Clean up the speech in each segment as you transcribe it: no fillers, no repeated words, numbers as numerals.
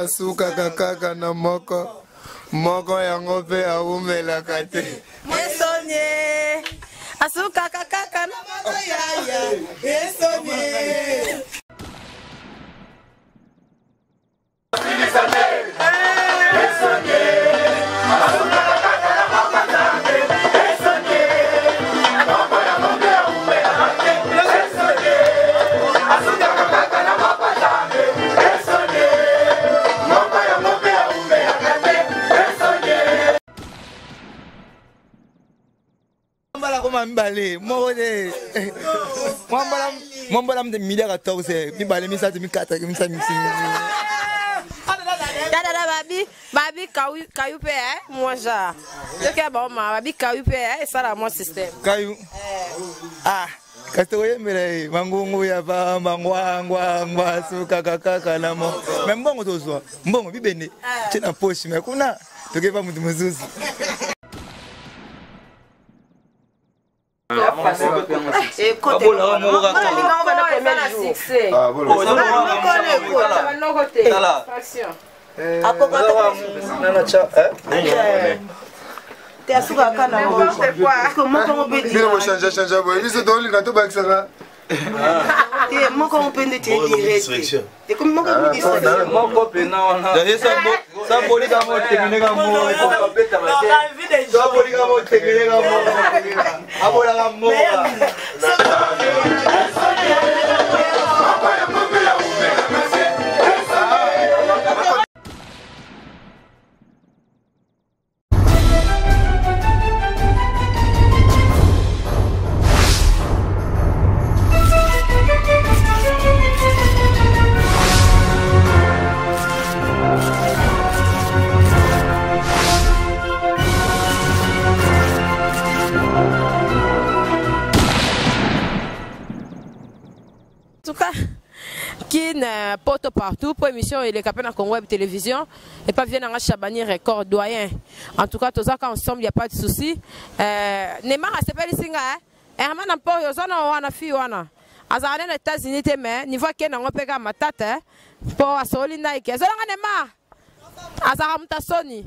asuka kaka na moko moko yango pe aumela kate esonye asuka kaka na moko ya esonye Mbale mode mwambala mde midi 14 mibale misatu mikata misamisi dada babi kayu pe moja yoke ba ma babi kayu pe ça la mon système kayu kasto yemere mangungu ya ba mangwa suka kaka na mo mbongo tozwa mbongo bibene tina poche me kuna tokeba mutu muzuzi Poto partout pour émission il est capé dans Congo Web Télévision et pas bien dans Chabani Record doyen. En tout cas tous ça ensemble il y a pas de souci. Neymar a s'appelle Singa Herman Ampo yozana wana fi wana. Azana les États-Unis te mais niveau que na ngopeka matata pour asoli na ike. Zolanga Neymar. Azara mutasoni.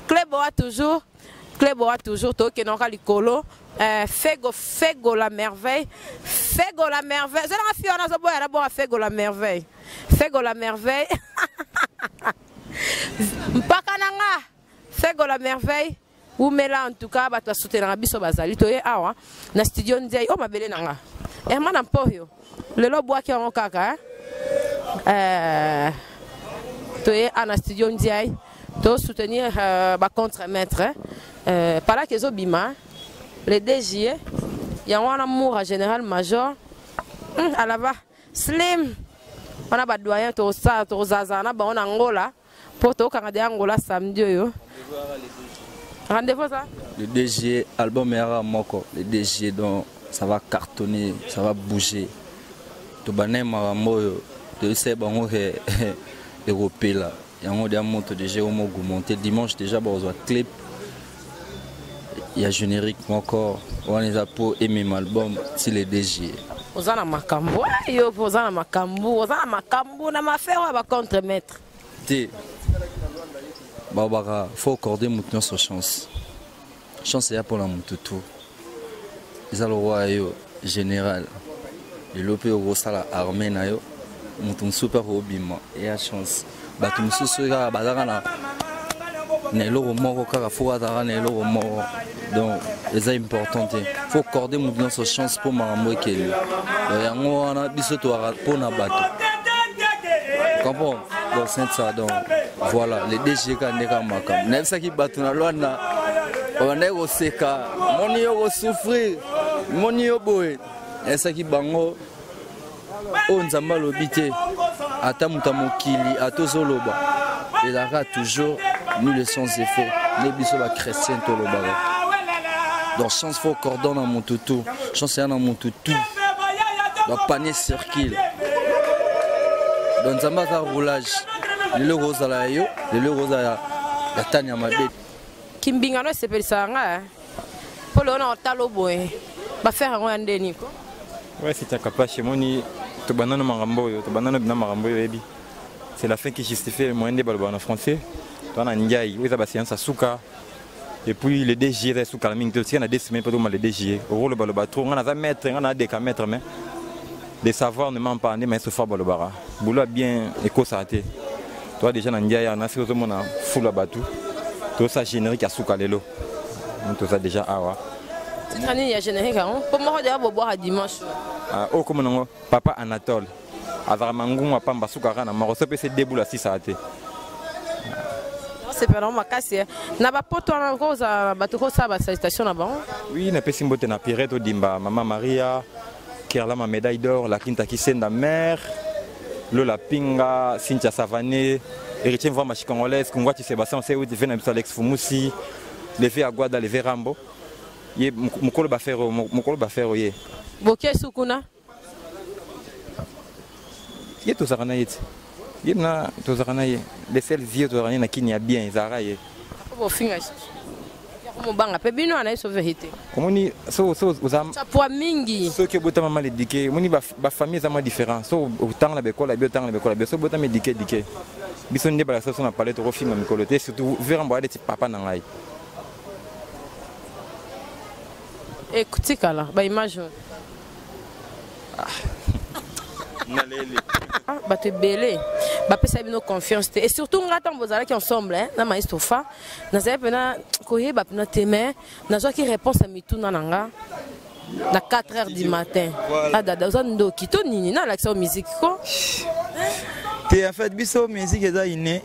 Kleboa toujours to ke non likolo. Fego la merveille. Fego la merveille. Je l'ai fait, on a besoin d'abord Fego la merveille. Fego la merveille. Mpakananga. Fego la merveille. Ou mela en tout cas, bah toi soutenir biso bazali. Toi awa na studio ndie. Oh ma belle nanga. Herman Ampoyo. Le lo bois qui en kaka. Toi à na studio ndie. Toi soutenir bah contre-maître. Par là que zo bima. Le DG, il y a un amour général major. À la va, slim. On a pas de doyen, tout ça, tout ça, on a Angola. Pour tout Canada, Angola samedi. Rendez-vous ça? Le DG, album Era Moko. Le DG, donc ça va cartonner, ça va bouger. Tout bané maramoyo, de ces bango européens là. Il y a un monte déjà au Mogo monté dimanche déjà, on a clip. Il y a générique encore, on les a pour aimer mon album, c'est les DG. Vous avez makambo, vous avez makambo, vous avez makambo, na m'affaire on va contre-maître. Té, Barbara, faut accorder maintenant sa chance. Chance est pour la mututu. Ils ont le roi général, le lopé au sala armée na yo, mutum super obima et la chance. Batum sousoga bazara Nelo moro kaka faut atara nelo moro donc c'est important il faut accorder maintenant sa chance pour marambo keli yango wana biso to pour na bato comprends donc c'est ça donc voilà les DG ka ndeka makam même ça qui bato na lwana on est au seka moni yo souffrir moni yo boy et ça qui bango on nzamba lobité ata mutamokili atozoloba et là toujours nous les sans effet les bisous la chrétienne tout le baron donc chance faut cordon dans mon toutou chance dans mon toutou donc panier circule donc ça m'a roulage le rose à la yo le rose à la tania ma bête kimbingano c'est pour ça pour le on talo boy va faire un ndeni ko ouais c'est ta capacité moni to banana marambo yo to banana bina marambo yo ebi c'est la fin qui justifie le moyen de baloba en français. On a Ndiaye, où il y a Souka. Et puis le DG est sous Kalaming. Il y a des semaines pour le DG. Au rôle de baloba trop, on a des maîtres, on a des maîtres, mais des savoirs ne manquent pas, mais c'est fort balobara. Boula bien éco-santé. Toi déjà Ndiaye, on a fait au monde full abatou. Tout ça générique à Souka Lelo. Tout ça déjà awa. Cette année il y a générique, hein? Pour moi déjà boire à dimanche. Oh comme non, papa Anatole. Azaramangu wa pamba Souka rana, maroso peut se déboula si ça a été. C'est pas normal, cassé. N'a pas pour toi encore ça, bateau ça, bah station là-bas. Oui, n'a pas si mbote na Pireto Dimba, Maman Maria, Kerla ma médaille d'or, la Kinta Kisenda mère, Lola Pinga, Cynthia Savané, Héritier Voix Machi Congolaise, Kongwati Sébastien, c'est où tu fais Alex Fumusi, les faits Aguada, les faits Rambo. Yé Mukolo Bafero yé. Boké Sukuna. Yé tout ça ranaït. Yé na tout ça ranaït. Les seuls vieux tout ranaït na qui n'y a bien Zara yé. Bon fingas. Comment banga pe bino ana so vérité. Comment ni so uzam. Ça poids mingi. Ceux qui botam mal éduqué, moni ba famille zama différent. So autant la bekola bio tant la bekola bio so botam éduqué. Bison ne bala so na parler to film mikoloté surtout vers en boire des papa na ngai. Écoutez kala ba image. Bah tu es belé, bah peut ça confiance et surtout on attend vos qui ensemble hein na maïstofa na ça pena koye bah pena teme na zo qui réponse à mitou na nanga na 4h du matin ah dada zo ndo kito nini na l'accès aux musique ko te en fait biso musique eza iné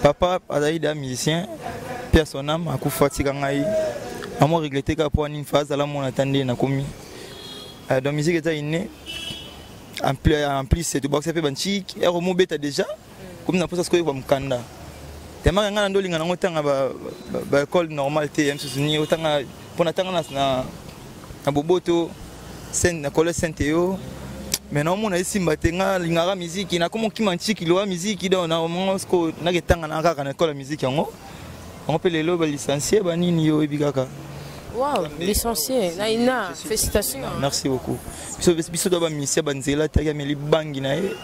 papa azaïda musicien personnam akufatika ngai amo regretter ka pour une phase la mon attendait na komi donc musique eza iné en plus c'est tout boxer fait banchik et romo beta déjà comme na posa sko ba mukanda tellement ngana ndo linga ngotanga ba école normale TM susuni otanga pona tanga na boboto sen na collège Saint-Théo mais non mon ici mbatenga linga musique na comme kimanchiki lo musique do na monsko na ketanga na kaka na école musique yango on peut les lo ba licencié ba nini yo ebikaka. Wow, licencié, Naïna, félicitations. Merci beaucoup. Biso doba misia banzela taga meli bangi na e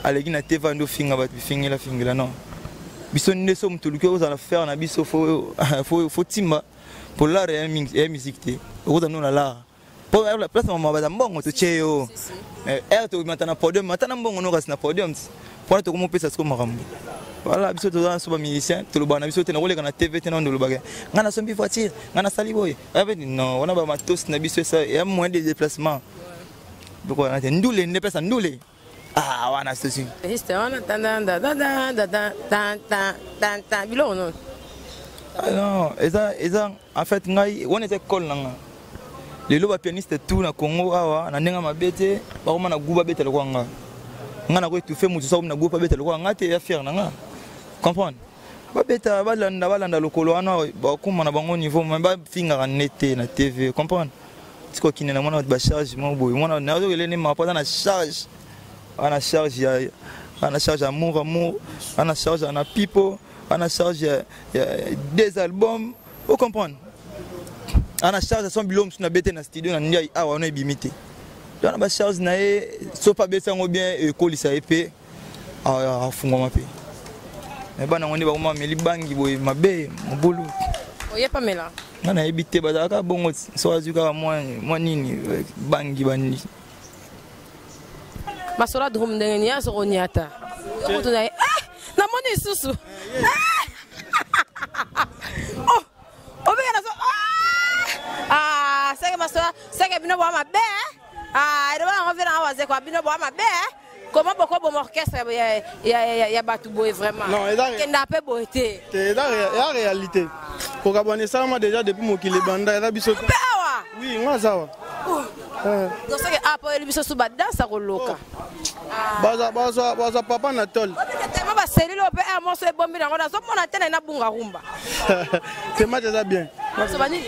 alegi na teva ndo finga ba fingela fingela non. Biso ndeso mutuluke ozala faire na biso faut timba pour l'art et musique te. Oza no na la. Pour la place mama ba mbongo to cheyo. To matana podium matana mbongo no kasina podium. Pour to komo pesa sko makambo. Voilà, biso to so ba musicien to lobana biso te na koleka na TV te na ndo lobaka ngana sombi voiture ngana sali boy non on a ba matos na biso ça il y a moins de déplacement donc on a ndule ne pesa ndule ah wana station juste on a bilo non non eza en fait ngai on était école nanga les loba pianiste tout na Congo awa na ndenga mabete ba koma na guba bete le kwanga ngana ko tu fais mutu sa na guba bete le kwanga te ya faire nanga comprendre babeta balanda lokolo wana bakuma na bango niveau mais ba finga nete na TV comprendre tiko kine na mona ba charge mo boy mona na zo elene ma pas na charge ana charge amour ana charge ana people ana charge des albums vous comprendre ana charge son bilom na bete na studio na ndia awa na bimité donc ba charge na e so pas besa ngo bien école ça épée a fungo mape mais bana ngoni ba kuma meli bangi boy mabe mobulu oye pamela ngana ebite bazaka bongo so azuka moi nini bangi bani masola drum ndenge ya so nyata ko to na na moni susu oh obega na so seke masola seke bino bo mabe ero ba ngovera waze kwa bino bo mabe. Comment beaucoup bon orchestre y a battu boy vraiment. Non, il n'a pas beauté. C'est la réalité. Pour abonner ça moi déjà depuis mon kili banda il a biso. Oui, moi ça va. Donc c'est que après le biso sous bada ça roloka. Baza papa Anatole. Tellement ba cellule op un morceau bombi na ngona so mona tena na bunga rumba. C'est moi déjà bien. So bani.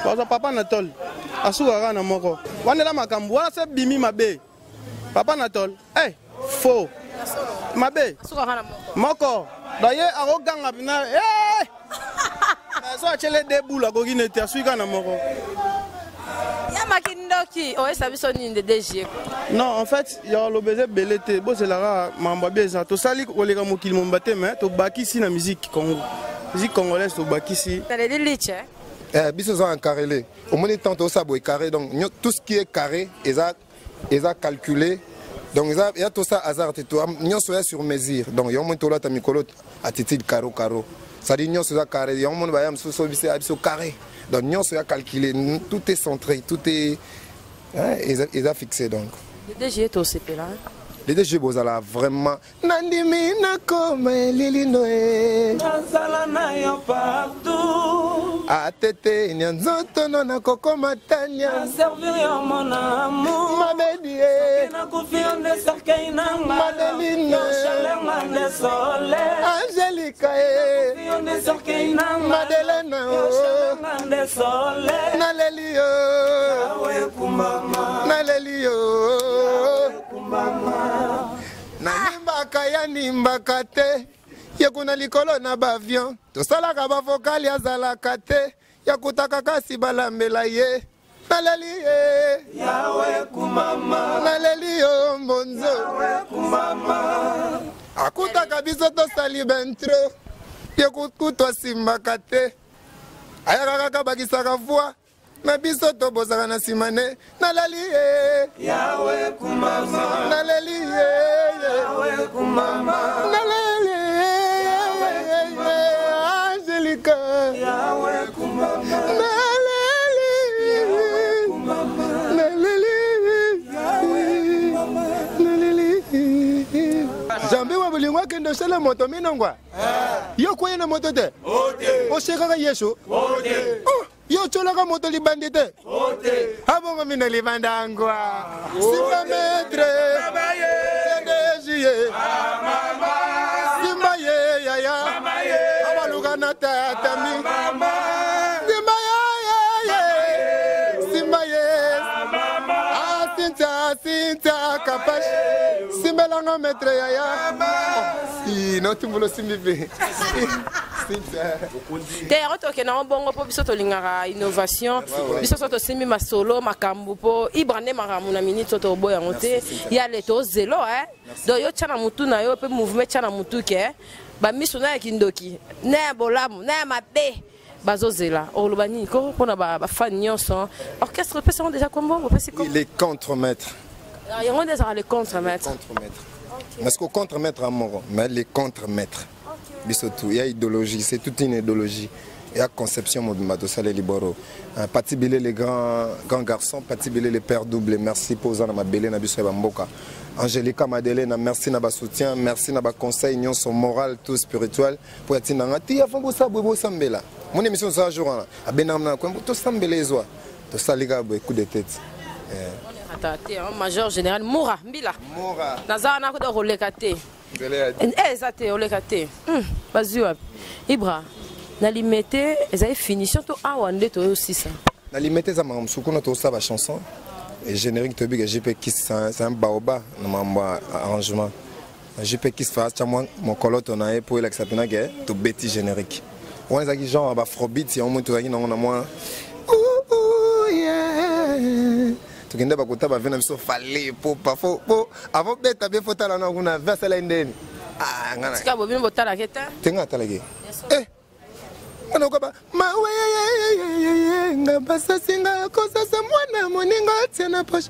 Baza papa Anatole. Asuka na moko. Wana la makambo wana se bimi mabe. Papa Anatole. Eh faux. Mabe. Moko. D'ailleurs, à Roganga, eh! So achele debu la gogi nete asuika na moko. Ya makindo Soki, oh, ça veut sonner de DG. Non, en fait, il y a l'obésé belete. Bon, c'est la mambabi ça. To sali ko lega mo kil mombate mais to baki si na musique Congo. Musique congolaise to baki si. T'as les lich, biso za en carré. Au moins tant to ça boy carré donc tout ce qui est carré, ils a calculé. Donc il y a tout ça hasard tout. Nyo soya sur mesure. Donc il y a moins to là ta mikolo attitude carreau. Ça dit nyo soya carré. Il y a moins bayam so biso carré. Donc nyo soya calculé, tout est centré, tout est ils a fixé donc. Le DG est au CP là. Les DG bozala vraiment nandimi na comme lilinoe nazala na yo partout atete nyanzoto na koko matanya servir yo mon amour mabedie na confiance de cercueil na Madeline chaleur de soleil Angelica confiance de cercueil na Madeleine chaleur de soleil na lelio awe kumama na lelio na nimbaka ya nimbaka te ya kuna likolo na bavion tosalaka bavokali azalaka te ya kutaka kasi balambela ye naleli ye yawe kumama naleli yo mbonzo yawe kumama akutaka biso tosali bentro ya kutwa simbaka te ayaka kaka bakisaka voi na biso tobosaka na nsima ne naleli ye yawe kumama naleli ye yawe kumama naleli ye Angelica yawe kumama naleli naleli jambe wa bolingo akende osala moto minongwa yo koye na moto te osekaka yesu yo tsolaka moto libandi te abongo mina libandangwa simba metre cdgie simba ye yaya abaluka na tatami simba ye simba ye asinta kapash simbelanga metre yaya notimbulo simbipe te otoke na bongo po biso tolingaka innovation biso so tosimbi masolo makambo po ibrande makambo na minute to boya ngote ya leto zelo do yo tshana mutu na yo pe mouvement tshana mutu ke ba miso na kindoki na bolamu na mabe bazozela oloba nini ko pona ba fan nyonso orchestre pe sont déjà combo les contre-maîtres yango déjà les contre-maîtres parce que contre-maître à mort mais les contre-maîtres il y a idéologie, c'est toute une idéologie. Il y a conception de Matosale Liboro. Patibile les grands garçons, Patibile les pères doubles. Merci pour ça, ma belle Nabiso Bamboka. Angelica Madeleine, merci na soutien, merci na conseil, union son moral, tout spirituel. Pour être dans la avant ça, Bobo Sambela. Mon émission c'est un jour là. À Benamna, quand tout Sambela les oies, tout ça les gars, coup de tête. Major général Moura Mbila. Moura. Nazana ko do rolekate. Exacte olekate. Bazua. Ibra. Na limité, ezay finition to awande to aussi ça. Na limité ça mam souko to ça ba chanson et générique to big JP Kiss c'est un baoba na mamba arrangement. JP Kiss fa chamwa mon coloto na pour l'exapena que to beti générique. On est qui genre ba afrobeat on monte na moi. Tukende bakota ba vena biso fallait pour pas faux avant beta bien faut tala na kuna verse la ndeni ngana tika bobino botala keta tenga talage ngana ko ba mawe ngaba sasinga ko sasa mwana moninga tena poche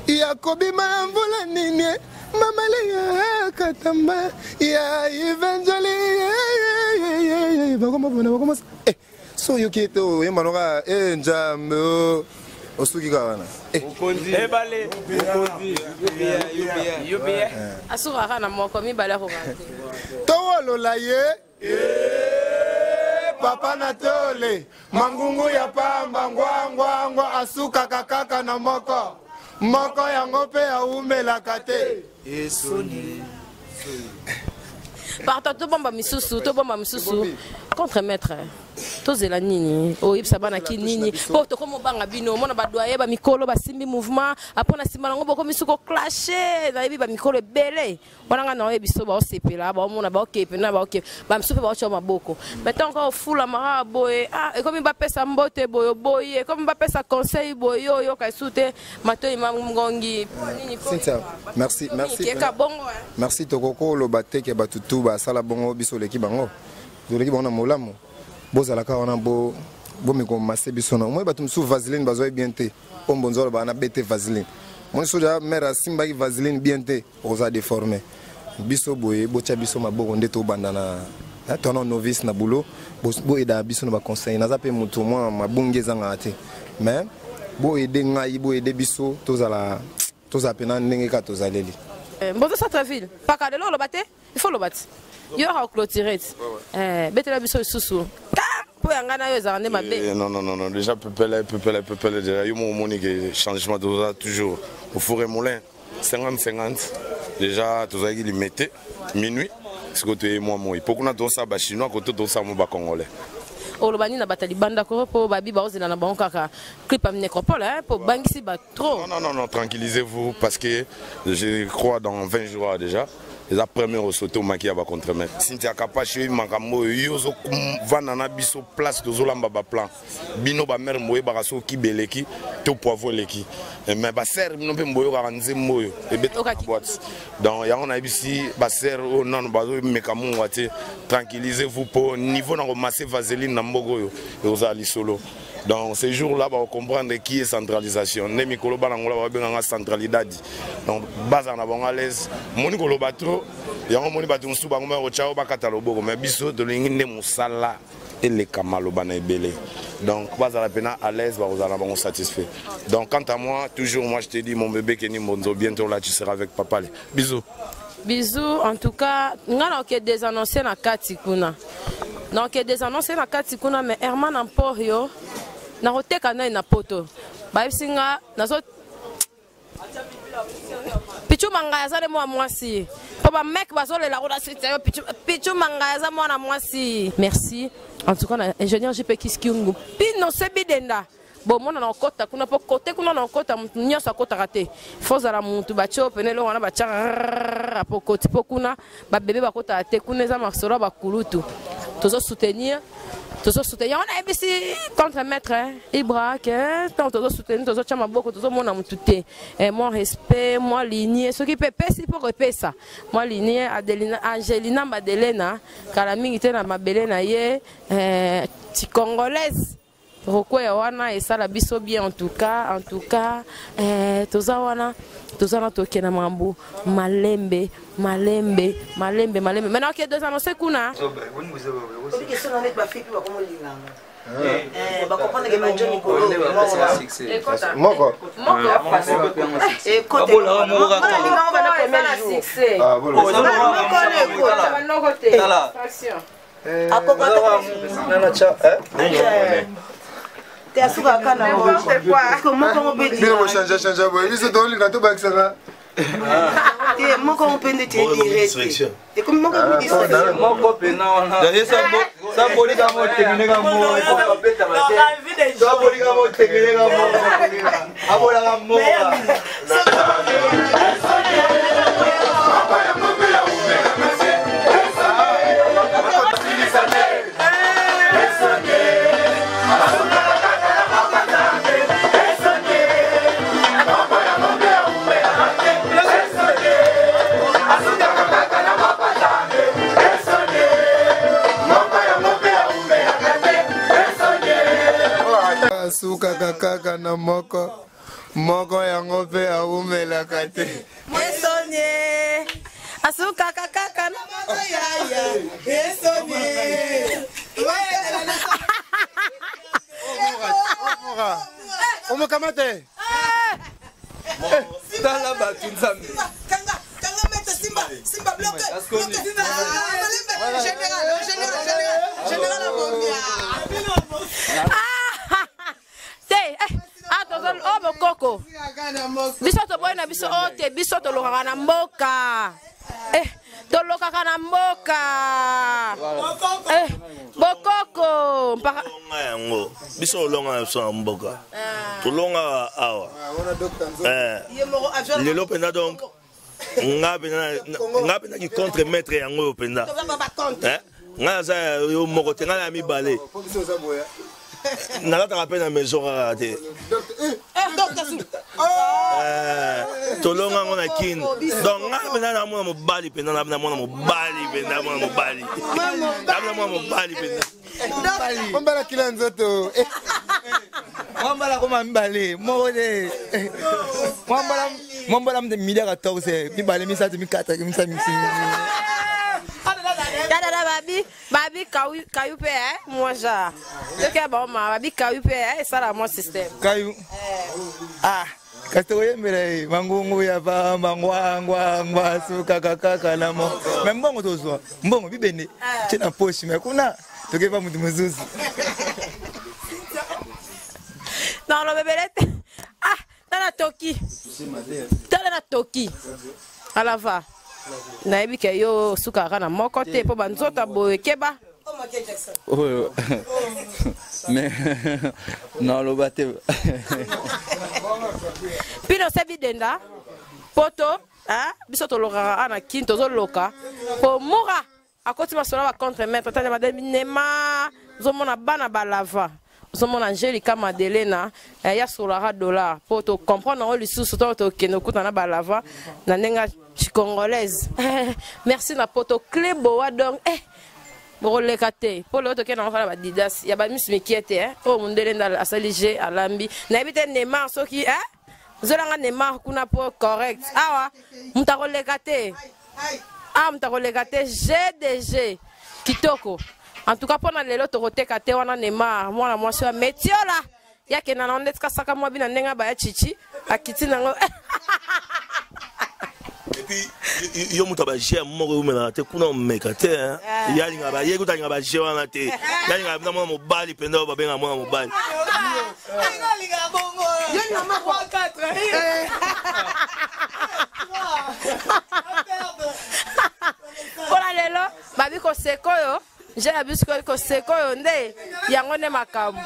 yakobi mamvula nini mama le katamba ya evangeli bakoma so yokito yemanoka njambo osuki kawana okonzi ebale okonzi yobia asura kana moko mi bala ko ngate towolola ye papa na tole mangungu ya pamba ngwangwa asuka kakaka na moko yango pe aumelaka te esoni partout to bomba misusu contre maître tozela nini oyebisa bana ki nini po tokoma obanga bino omona badoye bamikolo basimbi mouvement apo na nsima nango bokomi suko clashe nayebi bamikolo ebele wana nga na oyebi so baosepela baomona baokepe na baokepe bamisusu mpe baotya maboko maintenant encore ofula mara boye ekomi bapesa mbote boye boye ekomi bapesa conseil boye oyoka esu te matoi mangongi nini merci merci tokoko oloba teke batutu basala bongo biso leki bango toleki bango na molamu bozalaka wana bomikomase biso na omoi bato mosusu vaseline bazwai bien te po mbonzo oloba wana bete vaseline moni soja mare asimbaki vaseline bien te okoza déformé biso boye botya biso maboko nde tobanda na tona novice na boulot boyeda biso na baconseil naza mpe moto mwa mabungi ezanga te mais boyede ngai boyede biso tozala pena ndenge ka tozaleli mbozo Centreville paka lelo oloba te il faut loba ti yo clôturer betela biso lisusu po yanga na yo ezala nde mabe non déjà pepele déjà yo momoni ke changement toza toujours au four et moulin 50-50 déjà tozalaki limité minuit siko toye moi pokuna tosa ba chinois koto tosa mo ba congolais olobani na batali banda ko po babi baozela na bango kaka clip am nécropole po bangisi ba trop non tranquillisez-vous parce que je crois dans 20 jours déjà les premiers au sauter au maquillage à contre-mettre Cynthia Kapachi makambo yozo vana na biso place tozolamba ba plan bino ba mère moye ba raso ki beleki to poivre leki mais ba ser bino pe mboyo ka nzembo yo e bet boîte donc ya on a ici ba ser o non ba zo mekamu wate tranquillisez-vous pour niveau na ramasser vaseline na mbogo yo et ozali solo. Donc ces jours-là, on va comprendre qui est centralisation. Ne mikolo banangola va bien en centralidade. Donc base en avant à l'aise. Moni kolo batro, yango moni batu suba ngoma o chao ba katalobo mais biso de l'ingine musala et les kamalo bana ebele. Donc base à la pena à l'aise, ba ozala ba satisfait. Donc quant à moi, toujours moi je te dis mon bébé Kenny Monzo bientôt là tu seras avec papa. Bisous. Bisous en tout cas, ngana ok des annoncés na kati kuna. Donc des annoncés na kati kuna mais Herman Emporio na hoteka na ina poto babisinga nazo pichu mangaya za mo mwasi po ba mec bazole la rola site pichu mangaya za mo na mwasi merci en tout cas na ingénieur JP Kiskiungu pino sebidenda bon mona na kota kuna po côté kuna na kota nyosa kota raté foza la muntu bacho penelo wana bacha po côté po kuna ba bébé ba kota te kuna za marsoro ba kulutu tozo soutenir on a ici contre-maître Ibra que tant tozo soutenir tozo chama boko tozo mona mututé mon respect moi lignée ce qui peut pesi pour repayer ça moi lignée Adelina Angelina Madelena kala mingi te na mabele na ye ti congolaise Rokwe wana et ça la biso bien en tout cas toza wana tokena mambo malembe maintenant que deux annoncés kuna Asuka kana Asuka kakaka na moko yango pe aumela kate Mwesonye Asuka kakaka na moko ya Mwesonye Omo kamate Tala batu nzambe Kanga mette Simba bloqué Général Coco. Biso to boy na biso ote biso to lokanga na mboka. toloka kana mboka bokoko mpaka yango biso longa so mboka tolonga awa lelo penda donc nga penda ki contre maître yango penda nga za yo moko tenga ya mibale nalataka mpe na maison kaka te tolonga ngo na kini donc nga penda namona mobali penda namona mobali penda namona mobali penda Mwambala kila nzoto. Mwambala koma mbale. Mode. Mwambala mde milia 14. Mibale misatu mikata misatu misini. Dada babi kayu pe moi ja. Lequel bon ma babi kayu pe ça la mon système. Kayu. Ah. Kastoye mbele mangungu ya ba mangwa suka kaka na mo. Mbongo tozwa. Mbongo bibene. Tena poshi mekuna. Tu vas me dire non, le bébé est... Ah, dans la Toki. Dans la Toki. À la va. Naïbi que yo soukara na mon côté pour banzota boye keba. Oui, mais non, le bateau. Puis on s'est videnda. Poto, hein, bisoto lora ana kinto zo loka. Pour moura. A côté de ma contre maître, madame Nema, zomona bana balava, zomona Angelica Madelena, ya solara dollar pour te comprendre le sous to keno kutana balava na nenga congolaise. Merci na poto clebo wa donc pour le kate pour l'autre qui n'a pas la didas ya ba mis mekiete oh mundele ndal asalige alambi na ebite Nema soki zolanga Nema kuna po correct awa mutako le kate. Ah, mtakolegate GDG kitoko. En tout cas, pendant les lots, tu as été wana Nema, moi je suis métier là. Ya que na onde kasaka moi bina nenga ba chichi, akiti nango. Et puis yo muta ba gère moko umena te kuna mekate hein. Ya linga ba ye kuta linga ba gère wana te. Ya linga na mwana mobali penda ba benga mwana mobali. Linga bongo. Yo linga ma 4. Voilà lelo, babi ko sekoyo, j'ai abusé ko sekoyo nde yango ne makambu.